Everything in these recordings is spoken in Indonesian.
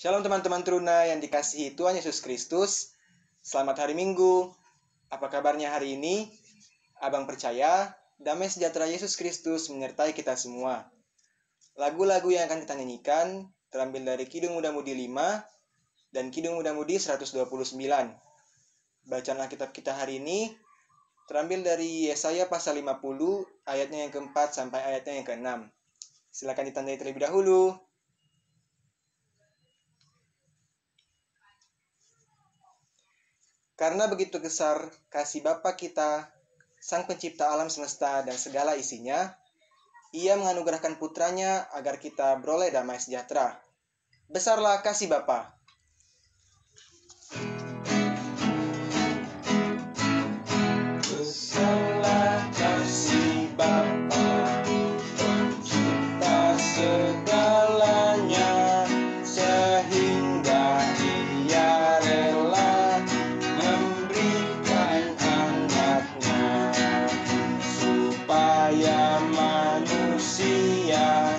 Shalom teman-teman teruna yang dikasihi Tuhan Yesus Kristus. Selamat hari Minggu. Apa kabarnya hari ini? Abang percaya damai sejahtera Yesus Kristus menyertai kita semua. Lagu-lagu yang akan kita nyanyikan terambil dari Kidung Muda-Mudi 5 dan Kidung Muda-Mudi 129. Bacaan Alkitab kita hari ini terambil dari Yesaya pasal 50 ayatnya yang keempat sampai ayatnya yang keenam. Silakan ditandai terlebih dahulu. Karena begitu besar kasih Bapa kita, Sang Pencipta alam semesta dan segala isinya, Ia menganugerahkan putranya agar kita beroleh damai sejahtera. Besarlah kasih Bapa. Besarlah kasih Bapa, Pencipta segalanya, sehingga Ia rela memberikan anaknya, supaya manusia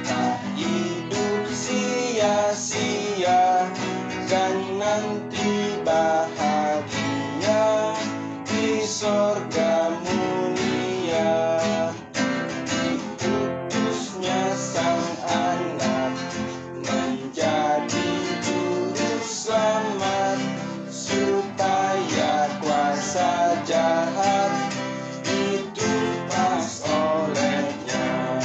tak hidup sia-sia, dan nanti bahagia di sorga mulia. Diutusnya Sang Anak menjadi juru selamat, supaya kuasa jahat ditumpas olehnya,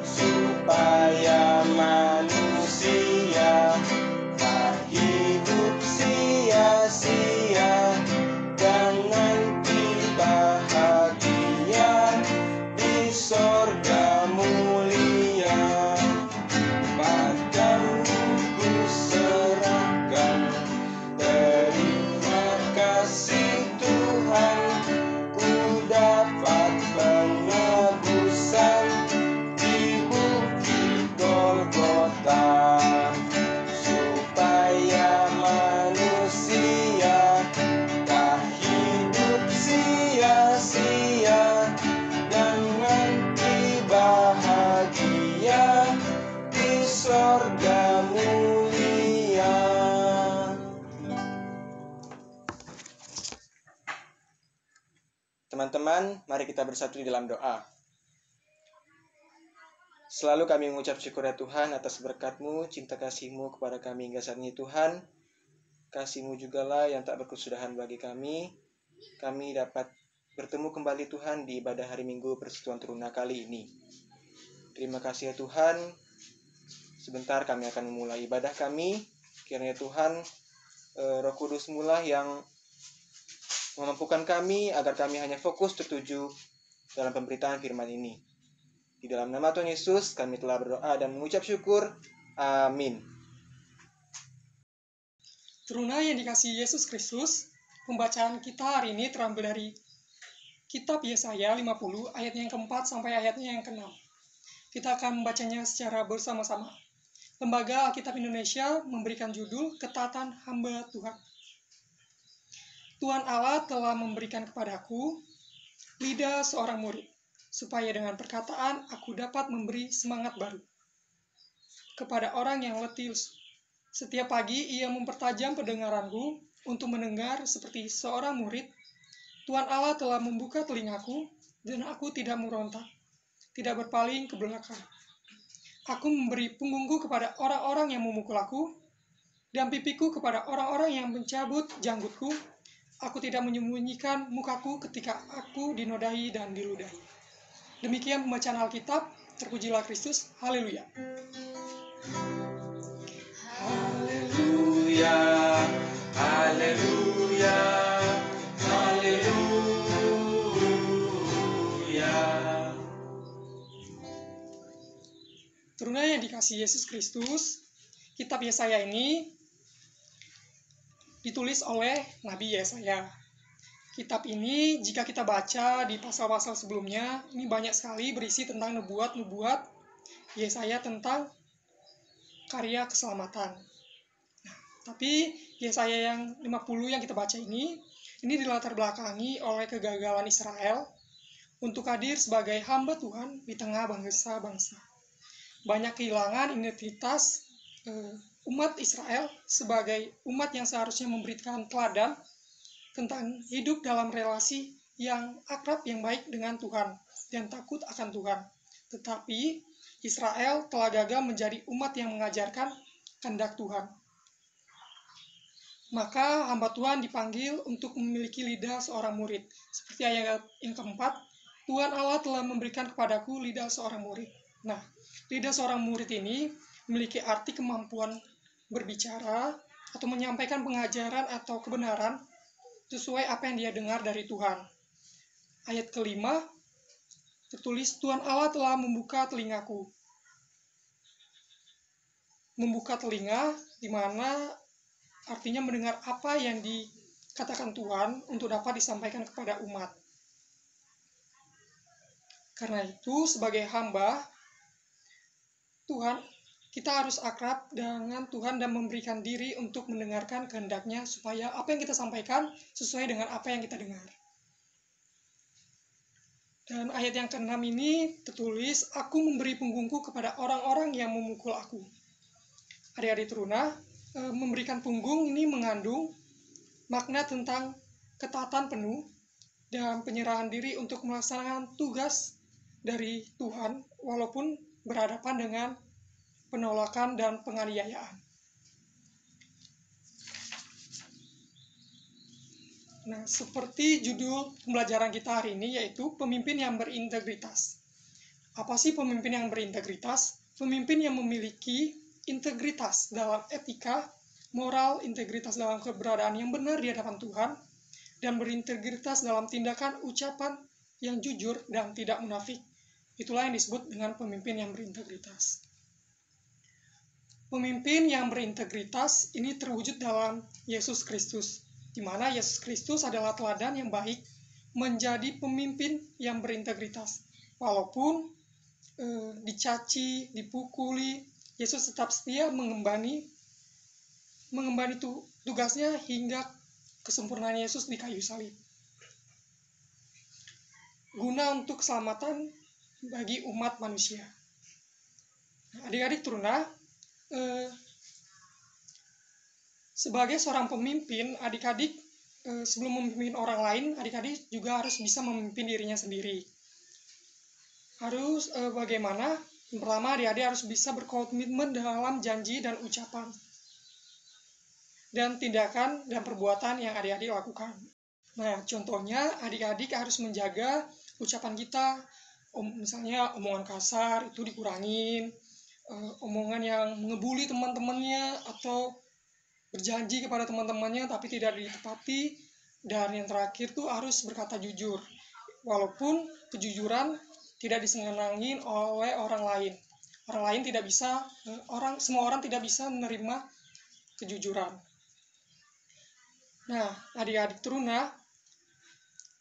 supaya manusia tak hidup sia-sia, dan nanti bahagia di sorga mulia. Padamu ku serahkan, terima kasih Tuhan, ku dapat penebusan di bukit Golgota, supaya manusia tak hidup sia-sia, dan nanti bahagia di sorga mulia. Teman-teman, mari kita bersatu di dalam doa. Selalu kami mengucap syukur ya Tuhan atas berkat-Mu, cinta kasih-Mu kepada kami hingga saat ini Tuhan. Kasih-Mu jugalah yang tak berkesudahan bagi kami. Kami dapat bertemu kembali Tuhan di ibadah hari Minggu Persekutuan Teruna kali ini. Terima kasih ya Tuhan. Sebentar kami akan memulai ibadah kami. Kiranya Tuhan, Roh Kudus mula yang memampukan kami agar kami hanya fokus tertuju dalam pemberitaan firman ini. Di dalam nama Tuhan Yesus kami telah berdoa dan mengucap syukur. Amin. Teruna yang dikasihi Yesus Kristus, pembacaan kita hari ini terambil dari Kitab Yesaya 50 ayatnya yang keempat sampai ayatnya yang keenam. Kita akan membacanya secara bersama-sama. Lembaga Alkitab Indonesia memberikan judul Ketaatan Hamba Tuhan. Tuhan Allah telah memberikan kepadaku lidah seorang murid, supaya dengan perkataan aku dapat memberi semangat baru kepada orang yang letih lesu. Setiap pagi ia mempertajam pendengaranku untuk mendengar seperti seorang murid. Tuhan Allah telah membuka telingaku, dan aku tidak merontak, tidak berpaling ke belakang. Aku memberi punggungku kepada orang-orang yang memukul aku, dan pipiku kepada orang-orang yang mencabut janggutku. Aku tidak menyembunyikan mukaku ketika aku dinodai dan diludahi. Demikian pembacaan Alkitab. Terpujilah Kristus. Haleluya. Haleluya, haleluya, haleluya. Teruna yang dikasihi Yesus Kristus, Kitab Yesaya ini ditulis oleh Nabi Yesaya. Kitab ini jika kita baca di pasal-pasal sebelumnya, ini banyak sekali berisi tentang nubuat-nubuat Yesaya tentang karya keselamatan. Nah, tapi Yesaya yang 50 yang kita baca ini dilatar belakangi oleh kegagalan Israel untuk hadir sebagai hamba Tuhan di tengah bangsa-bangsa. Banyak kehilangan identitas umat Israel sebagai umat yang seharusnya memberikan teladan tentang hidup dalam relasi yang akrab, yang baik dengan Tuhan, dan takut akan Tuhan. Tetapi Israel telah gagal menjadi umat yang mengajarkan kehendak Tuhan. Maka hamba Tuhan dipanggil untuk memiliki lidah seorang murid. Seperti ayat yang keempat, Tuhan Allah telah memberikan kepadaku lidah seorang murid. Nah, lidah seorang murid ini memiliki arti kemampuan berbicara atau menyampaikan pengajaran atau kebenaran sesuai apa yang dia dengar dari Tuhan. Ayat kelima, tertulis, Tuhan Allah telah membuka telingaku. Membuka telinga, di mana artinya mendengar apa yang dikatakan Tuhan untuk dapat disampaikan kepada umat. Karena itu, sebagai hamba Tuhan, kita harus akrab dengan Tuhan dan memberikan diri untuk mendengarkan kehendak-Nya supaya apa yang kita sampaikan sesuai dengan apa yang kita dengar. Dan ayat yang ke-6 ini tertulis, aku memberi punggungku kepada orang-orang yang memukul aku. Adik-adik teruna, memberikan punggung ini mengandung makna tentang ketaatan penuh dan penyerahan diri untuk melaksanakan tugas dari Tuhan walaupun berhadapan dengan penolakan dan penganiayaan. Nah, seperti judul pembelajaran kita hari ini, yaitu pemimpin yang berintegritas. Apa sih pemimpin yang berintegritas? Pemimpin yang memiliki integritas dalam etika, moral, integritas dalam keberadaan yang benar di hadapan Tuhan, dan berintegritas dalam tindakan, ucapan yang jujur dan tidak munafik. Itulah yang disebut dengan pemimpin yang berintegritas. Pemimpin yang berintegritas ini terwujud dalam Yesus Kristus, di mana Yesus Kristus adalah teladan yang baik menjadi pemimpin yang berintegritas. Walaupun dicaci, dipukuli, Yesus tetap setia mengemban tugasnya hingga kesempurnaan Yesus di kayu salib. Guna untuk keselamatan bagi umat manusia. Adik-adik teruna, sebagai seorang pemimpin, adik-adik sebelum memimpin orang lain, adik-adik juga harus bisa memimpin dirinya sendiri. Harus bagaimana? Yang pertama, adik-adik harus bisa berkomitmen dalam janji dan ucapan, dan tindakan dan perbuatan yang adik-adik lakukan. Nah, contohnya adik-adik harus menjaga ucapan kita, misalnya omongan kasar itu dikurangin, omongan yang ngebully teman-temannya atau berjanji kepada teman-temannya tapi tidak ditepati, dan yang terakhir tuh harus berkata jujur walaupun kejujuran tidak disenangi oleh orang lain. Orang lain tidak bisa, semua orang tidak bisa menerima kejujuran. Nah, adik-adik teruna,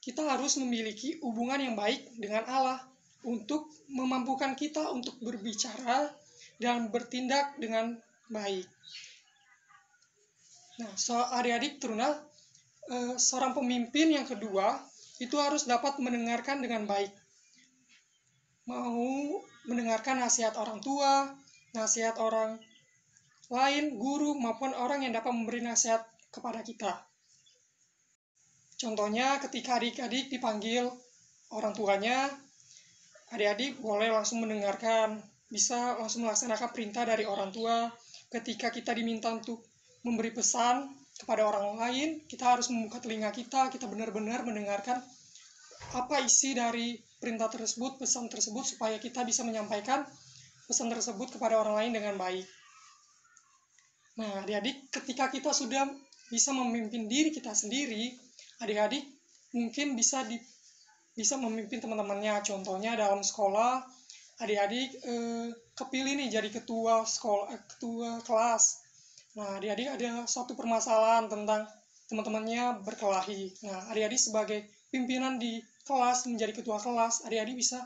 kita harus memiliki hubungan yang baik dengan Allah untuk memampukan kita untuk berbicara dan bertindak dengan baik. Nah, adik-adik teruna, seorang pemimpin yang kedua itu harus dapat mendengarkan dengan baik. Mau mendengarkan nasihat orang tua, nasihat orang lain, guru, maupun orang yang dapat memberi nasihat kepada kita. Contohnya ketika adik-adik dipanggil orang tuanya, adik-adik boleh langsung mendengarkan, bisa langsung melaksanakan perintah dari orang tua. Ketika kita diminta untuk memberi pesan kepada orang lain, kita harus membuka telinga kita benar-benar mendengarkan apa isi dari perintah tersebut, pesan tersebut, supaya kita bisa menyampaikan pesan tersebut kepada orang lain dengan baik. Nah, adik-adik, ketika kita sudah bisa memimpin diri kita sendiri, adik-adik mungkin bisa memimpin teman-temannya. Contohnya dalam sekolah, adik-adik kepilih nih jadi ketua kelas. Nah, adik-adik ada suatu permasalahan tentang teman-temannya berkelahi. Nah, adik-adik sebagai pimpinan di kelas, menjadi ketua kelas, adik-adik bisa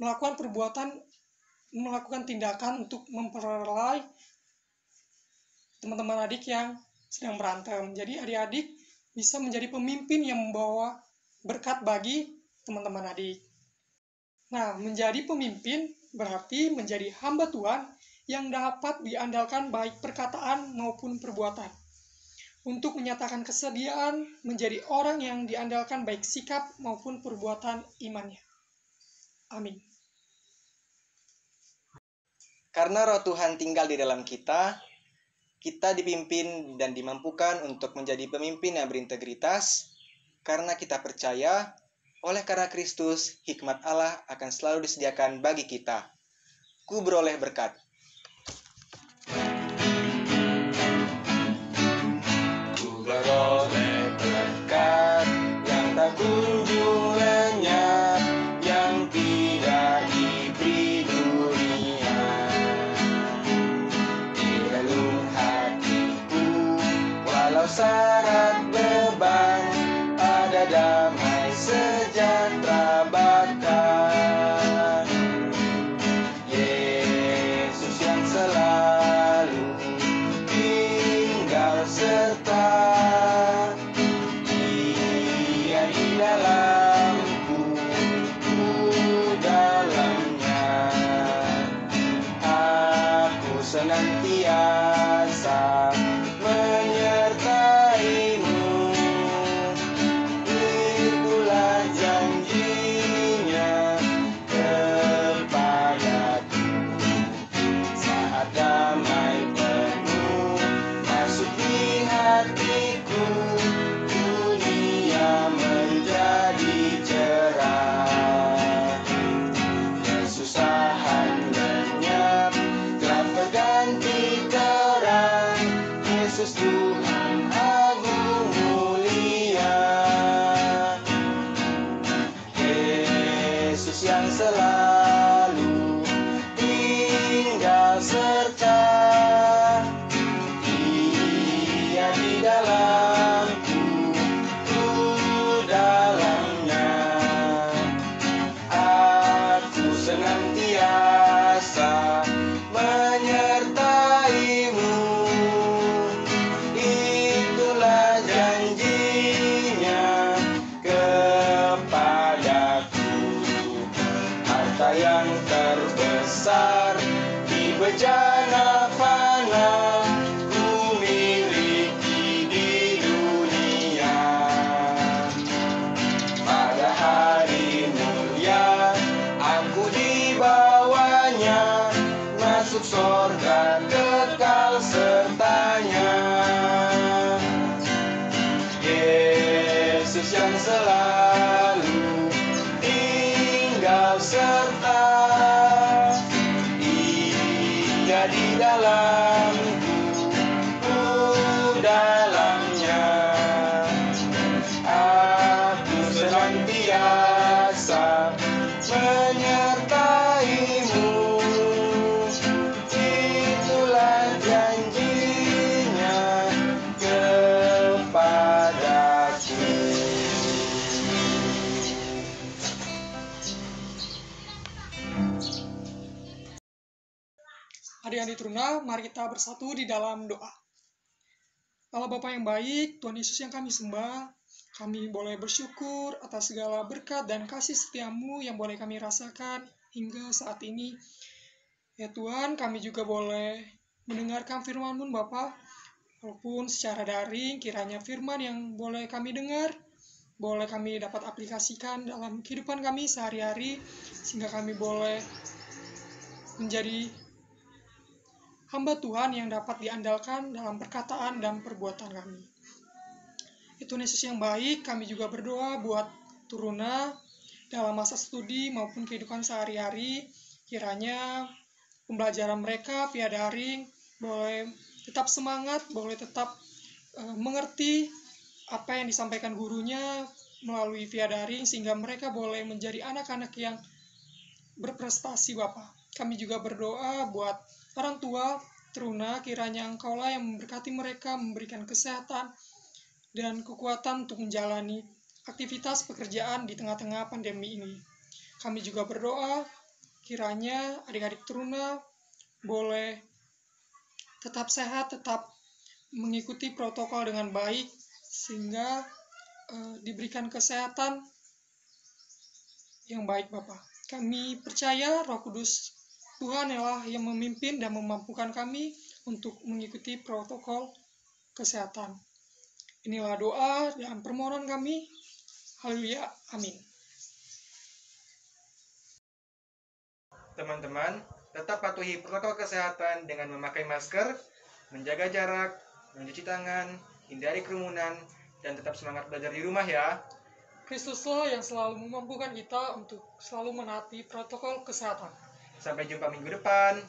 melakukan tindakan untuk memperoleh teman-teman adik yang sedang berantem. Jadi adik-adik bisa menjadi pemimpin yang membawa berkat bagi teman-teman adik. Nah, menjadi pemimpin berarti menjadi hamba Tuhan yang dapat diandalkan baik perkataan maupun perbuatan, untuk menyatakan kesediaan menjadi orang yang diandalkan baik sikap maupun perbuatan imannya. Amin. Karena roh Tuhan tinggal di dalam kita, kita dipimpin dan dimampukan untuk menjadi pemimpin yang berintegritas, karena kita percaya, oleh karena Kristus, hikmat Allah akan selalu disediakan bagi kita. Ku beroleh berkat. Ku beroleh berkat yang tak kunjung lenyap, yang tidak diberi dunia. Di relung hatiku, walau syarat beban, ada damai sejahtera bahkan. Yesus yang selalu tinggal serta, Dia di dalamku, ku dalamnya. Aku senantiasa menyertaimu, itulah janjinya kepadaku. Saat damai penuh masuk di hatiku, dunia menjadi cerah. Kesusahan lenyap, gelap berganti terang. Yesus Tuhan agung mulia, Yesus yang selalu tinggal serta, Dia di dalamku, ku dalamnya. Aku senantiasa menyertaimu, itulah janjinya kepadaku. Harta yang terbesar di bejana fana, ku miliki di dunia. Pada hari mulia aku dibawanya, masuk sorga kekal sertanya. Yesus yang selalu tinggal serta, Dia di dalamku, ku dalamnya. Aku senantiasa menyertaimu, itulah janjinya kepadaku. Adik-adik Truna, mari kita bersatu di dalam doa. Allah Bapa yang baik, Tuhan Yesus yang kami sembah, kami boleh bersyukur atas segala berkat dan kasih setiamu yang boleh kami rasakan hingga saat ini. Ya Tuhan, kami juga boleh mendengarkan firman-Mu Bapa, walaupun secara daring, kiranya firman yang boleh kami dengar, boleh kami dapat aplikasikan dalam kehidupan kami sehari-hari, sehingga kami boleh menjadi hamba Tuhan yang dapat diandalkan dalam perkataan dan perbuatan kami. Itu Yesus yang baik, kami juga berdoa buat Turuna dalam masa studi maupun kehidupan sehari-hari, kiranya pembelajaran mereka via daring boleh tetap semangat, boleh tetap mengerti apa yang disampaikan gurunya melalui via daring, sehingga mereka boleh menjadi anak-anak yang berprestasi Bapak. Kami juga berdoa buat orang tua Truna, kiranya Engkaulah yang memberkati mereka, memberikan kesehatan dan kekuatan untuk menjalani aktivitas pekerjaan di tengah-tengah pandemi ini. Kami juga berdoa kiranya adik-adik Truna boleh tetap sehat, tetap mengikuti protokol dengan baik, sehingga diberikan kesehatan yang baik Bapak. Kami percaya Roh Kudus Tuhan ialah yang memimpin dan memampukan kami untuk mengikuti protokol kesehatan. Inilah doa dan permohonan kami. Haleluya. Amin. Teman-teman, tetap patuhi protokol kesehatan dengan memakai masker, menjaga jarak, mencuci tangan, hindari kerumunan, dan tetap semangat belajar di rumah ya. Kristuslah yang selalu memampukan kita untuk selalu menaati protokol kesehatan. Sampai jumpa minggu depan.